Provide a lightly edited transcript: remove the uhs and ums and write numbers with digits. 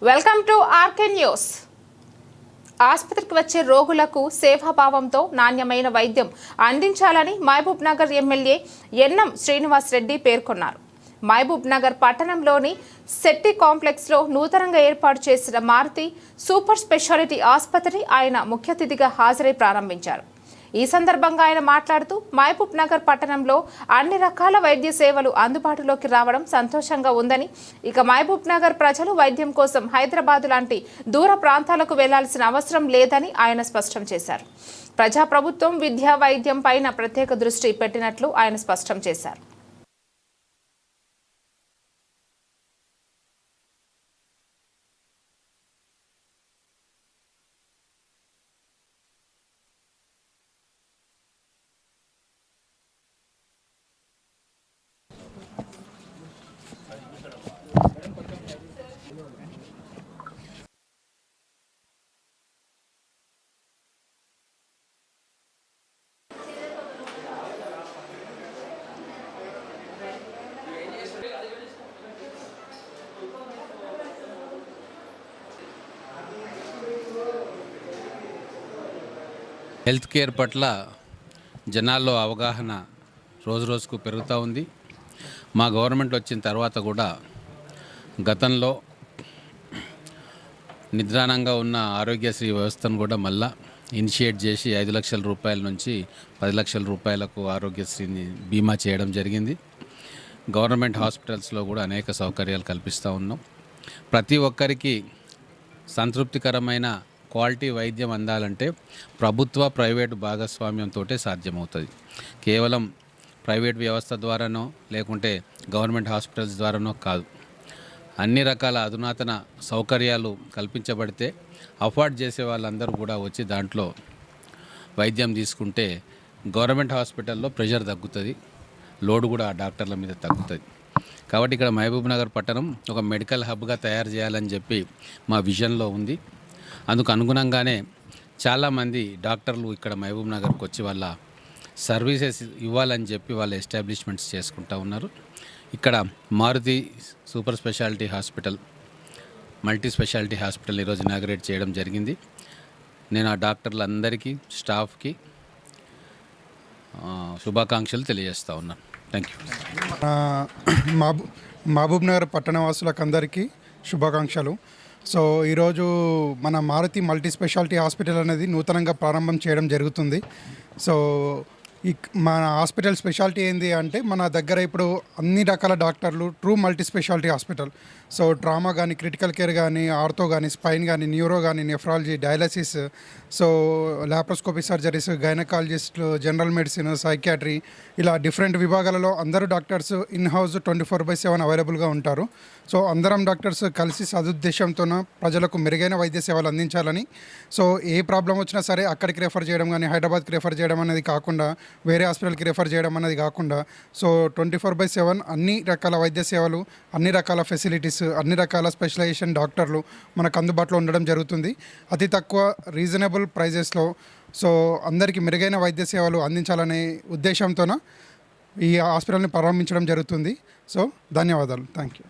Welcome to RK news. ఆసుపత్రికి వచ్చే రోగులకు సేవాభావంతో నాణ్యమైన వైద్యం అందించాలని మహబూబ్ నగర్ ఎమ్మెల్యే ఎన్ఎం శ్రీనివాస్ రెడ్డి పేర్కొన్నారు. మహబూబ్ నగర్ పట్టణంలోని శెట్టి కాంప్లెక్స్లో నూతనంగా ఏర్పాటు చేసిన మారుతి సూపర్ స్పెషాలిటీ ఆసుపత్రి ఆయన ముఖ్య అతిథిగా హాజరై ప్రారంభించారు. ఈ సందర్భంగా ఆయన మాట్లాడుతూ మహబూబ్ నగర్ పట్టణంలో అన్ని రకాల వైద్య సేవలు అందుబాటులోకి రావడం సంతోషంగా ఉందని, ఇక మహబూబ్ నగర్ ప్రజలు వైద్యం కోసం హైదరాబాద్ లాంటి దూర ప్రాంతాలకు వెళ్లాల్సిన అవసరం లేదని ఆయన స్పష్టం చేశారు. ప్రజాప్రభుత్వం విద్యా వైద్యం పైన ప్రత్యేక దృష్టి పెట్టినట్లు ఆయన స్పష్టం చేశారు. హెల్త్ కేర్ పట్ల జనాల్లో అవగాహన రోజు రోజుకు పెరుగుతూ ఉంది. మా గవర్నమెంట్ వచ్చిన తర్వాత కూడా గతంలో నిద్రాణంగా ఉన్న ఆరోగ్యశ్రీ వ్యవస్థను కూడా మళ్ళా ఇనిషియేట్ చేసి 5 లక్షల రూపాయల నుంచి 10 లక్షల రూపాయలకు ఆరోగ్యశ్రీని బీమా చేయడం జరిగింది. గవర్నమెంట్ హాస్పిటల్స్లో కూడా అనేక సౌకర్యాలు కల్పిస్తూ ఉన్నాం. ప్రతి ఒక్కరికి సంతృప్తికరమైన క్వాలిటీ వైద్యం అందాలంటే ప్రభుత్వ ప్రైవేటు భాగస్వామ్యంతో సాధ్యమవుతుంది. కేవలం ప్రైవేట్ వ్యవస్థ ద్వారానో లేకుంటే గవర్నమెంట్ హాస్పిటల్స్ ద్వారానో కాదు. అన్ని రకాల అధునాతన సౌకర్యాలు కల్పించబడితే అఫోర్డ్ చేసే వాళ్ళందరూ కూడా వచ్చి దాంట్లో వైద్యం తీసుకుంటే గవర్నమెంట్ హాస్పిటల్లో ప్రెషర్ తగ్గుతుంది, లోడ్ కూడా డాక్టర్ల మీద తగ్గుతుంది. కాబట్టి ఇక్కడ మహబూబ్ నగర్ పట్టణం ఒక మెడికల్ హబ్గా తయారు చేయాలని చెప్పి మా విజన్లో ఉంది. అందుకు అనుగుణంగానే చాలామంది డాక్టర్లు ఇక్కడ మహబూబ్ నగర్కి వచ్చి వాళ్ళ సర్వీసెస్ ఇవ్వాలని చెప్పి వాళ్ళ ఎస్టాబ్లిష్మెంట్స్ చేసుకుంటూ ఉన్నారు. ఇక్కడ Maruthi super speciality hospital, multi speciality hospital ఈరోజు ఇనాగరేట్ చేయడం జరిగింది. నేను ఆ డాక్టర్లందరికీ స్టాఫ్కి శుభాకాంక్షలు తెలియజేస్తూ ఉన్నాను. Thank you. మహబూబ్ నగర్ పట్టణవాసులకు అందరికీ శుభాకాంక్షలు. సో ఈరోజు మన మారుతి మల్టీ స్పెషాలిటీ హాస్పిటల్ అనేది నూతనంగా ప్రారంభం చేయడం జరుగుతుంది. సో మన హాస్పిటల్ స్పెషాలిటీ ఏంటి అంటే మన దగ్గర ఇప్పుడు అన్ని రకాల డాక్టర్లు, true multi speciality hospital. So trauma కానీ, క్రిటికల్ కేర్ కానీ, ఆర్థో కానీ, స్పైన్ కానీ, న్యూరో కానీ, nephrology, dialysis, so laparoscopy surgeries, గైనకాలజిస్టులు, జనరల్ మెడిసిన్, సైకియాట్రీ, ఇలా డిఫరెంట్ విభాగాలలో అందరూ డాక్టర్స్ ఇన్ హౌస్ 24/7 అవైలబుల్గా ఉంటారు. సో అందరం డాక్టర్స్ కలిసి సదుద్దేశంతోన ప్రజలకు మెరుగైన వైద్య సేవలు అందించాలని, సో ఏ ప్రాబ్లం వచ్చినా సరే అక్కడికి రెఫర్ చేయడం కానీ, హైదరాబాద్కి రెఫర్ చేయడం అనేది కాకుండా, వేరే హాస్పిటల్కి రెఫర్ చేయడం అనేది కాకుండా, సో 24/7 అన్ని రకాల వైద్య సేవలు, అన్ని రకాల ఫెసిలిటీస్, అన్ని రకాల స్పెషలైజేషన్ డాక్టర్లు మనకు అందుబాటులో ఉండడం జరుగుతుంది. అతి తక్కువ రీజనబుల్ ప్రైజెస్లో సో అందరికీ మెరుగైన వైద్య సేవలు అందించాలనే ఉద్దేశంతోన ఈ హాస్పిటల్ని ప్రారంభించడం జరుగుతుంది. సో ధన్యవాదాలు. Thank you.